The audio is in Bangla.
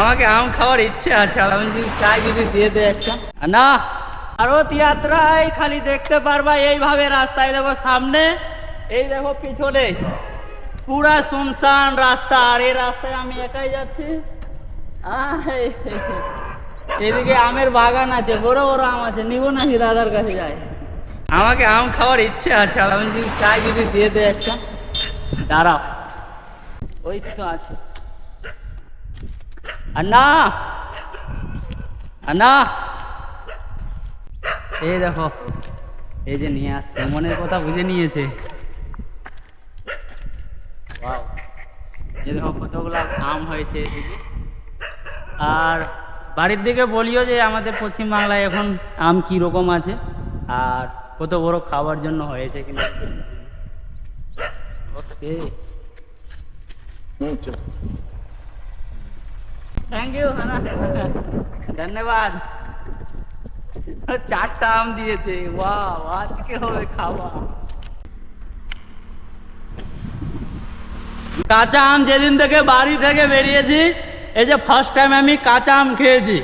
আমাকে আম খাওয়ার ইচ্ছে আছে, আমি যদি চাই যদি দিয়ে দে একটা। না, ভারত যাত্রায় খালি দেখতে পারবা এইভাবে রাস্তায়, দেখো সামনে, এই দেখো পিছনে, পুরা শুনশান রাস্তা, আর এই রাস্তায় আমি একাই যাচ্ছি। এদিকে আমের বাগান আছে, বড় বড় আম আছে, নিবো নাকি দাদার কাছে যাই? আমাকে আম খাওয়ার ইচ্ছে আছে, আমি যদি চাই যদি দিয়ে দে একটা। দাঁড়াও, ওই তো আছে। আন্না, আন্না, এই দেখো, এই যে নিয়ে আসছে, মনের কথা বুঝে নিয়েছে। ওয়াও, এই দেখো কতগুলো আম হয়েছে এদিকে। আর বাড়ির দিকে বলিও যে আমাদের পশ্চিমবাংলায় এখন আম কি রকম আছে আর কত বড় খাবার জন্য হয়েছে কিনা। ওকে, থ্যাংক ইউ, ধন্যবাদ। 4টা আম দিয়েছে, ওয়াও, আজকে হবে খাওয়া। কাঁচা আম যেদিন থেকে বাড়ি থেকে বেরিয়েছি, এই যে ফার্স্ট টাইম আমি কাঁচা আম খেয়েছি।